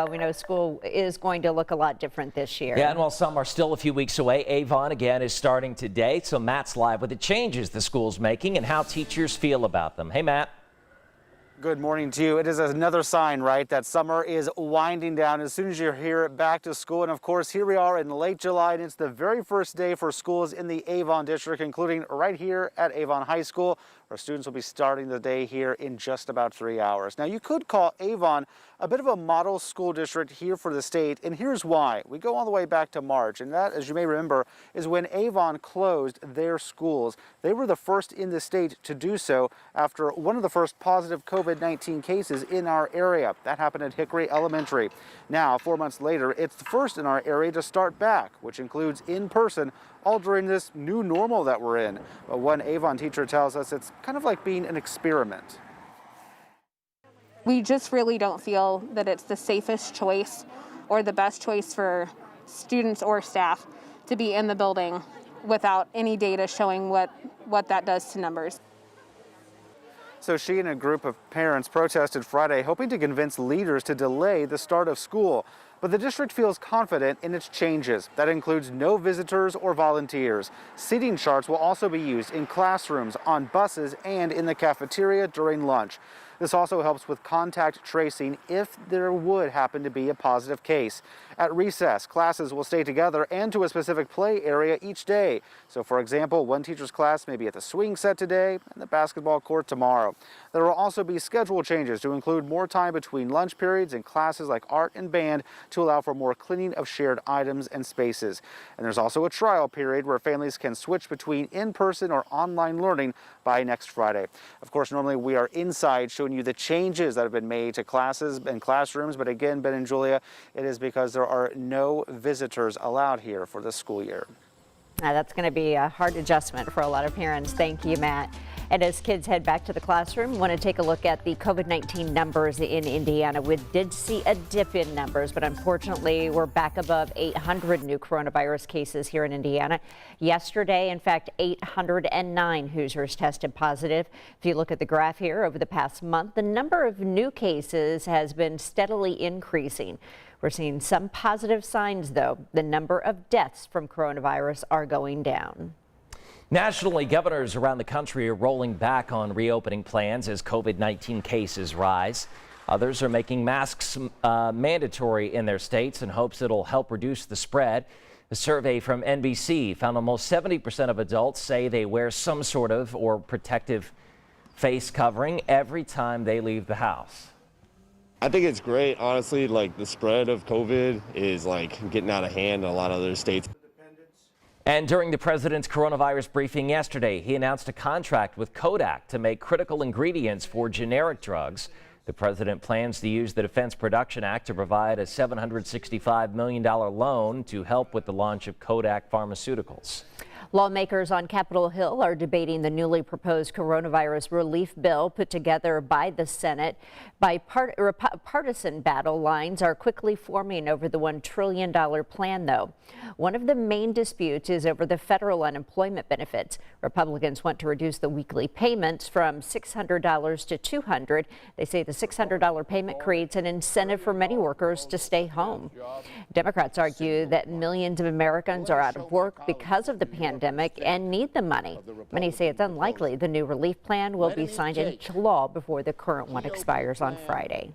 We know school is going to look a lot different this year. Yeah, and while some are still a few weeks away, Avon again is starting today. So Matt's live with the changes the school's making and how teachers feel about them. Hey, Matt. Good morning to you. It is another sign, right, that summer is winding down as soon as you're here back to school. And of course, here we are in late July, and it's the very first day for schools in the Avon district, including right here at Avon High School, where students will be starting the day here in just about 3 hours. Now, you could call Avon a bit of a model school district here for the state, and here's why. We go all the way back to March, and that, as you may remember, is when Avon closed their schools. They were the first in the state to do so after one of the first positive COVID-19 cases in our area. That happened at Hickory Elementary. Now, 4 months later, it's the first in our area to start back, which includes in person, all during this new normal that we're in. But one Avon teacher tells us it's kind of like being an experiment. We just really don't feel that it's the safest choice or the best choice for students or staff to be in the building without any data showing what that does to numbers. So she and a group of parents protested Friday, hoping to convince leaders to delay the start of school. But the district feels confident in its changes. That includes no visitors or volunteers. Seating charts will also be used in classrooms, on buses, and in the cafeteria during lunch. This also helps with contact tracing if there would happen to be a positive case. At recess, classes will stay together and to a specific play area each day. So, for example, one teacher's class may be at the swing set today and the basketball court tomorrow. There will also be schedule changes to include more time between lunch periods in classes like art and band to allow for more cleaning of shared items and spaces. And there's also a trial period where families can switch between in-person or online learning by next Friday. Of course, normally we are inside showing you the changes that have been made to classes and classrooms. But again, Ben and Julia, it is because there are no visitors allowed here for the school year. That's going to be a hard adjustment for a lot of parents. Thank you, Matt. And as kids head back to the classroom, want to take a look at the COVID-19 numbers in Indiana. We did see a dip in numbers, but unfortunately, we're back above 800 new coronavirus cases here in Indiana. Yesterday, in fact, 809 Hoosiers tested positive. If you look at the graph here over the past month, the number of new cases has been steadily increasing. We're seeing some positive signs, though. The number of deaths from coronavirus are going down. Nationally, governors around the country are rolling back on reopening plans as COVID-19 cases rise. Others are making masks mandatory in their states in hopes it'll help reduce the spread. A survey from NBC found almost 70% of adults say they wear some sort of or protective face covering every time they leave the house. I think it's great, honestly. Like, the spread of COVID is getting out of hand in a lot of other states. And during the president's coronavirus briefing yesterday, he announced a contract with Kodak to make critical ingredients for generic drugs. The president plans to use the Defense Production Act to provide a $765 million loan to help with the launch of Kodak Pharmaceuticals. Lawmakers on Capitol Hill are debating the newly proposed coronavirus relief bill put together by the Senate. Partisan battle lines are quickly forming over the $1 trillion plan, though. One of the main disputes is over the federal unemployment benefits. Republicans want to reduce the weekly payments from $600 to $200. They say the $600 payment creates an incentive for many workers to stay home. Democrats argue that millions of Americans are out of work because of the pandemic and need the money. Many say it's unlikely the new relief plan will be signed into law before the current one expires on Friday.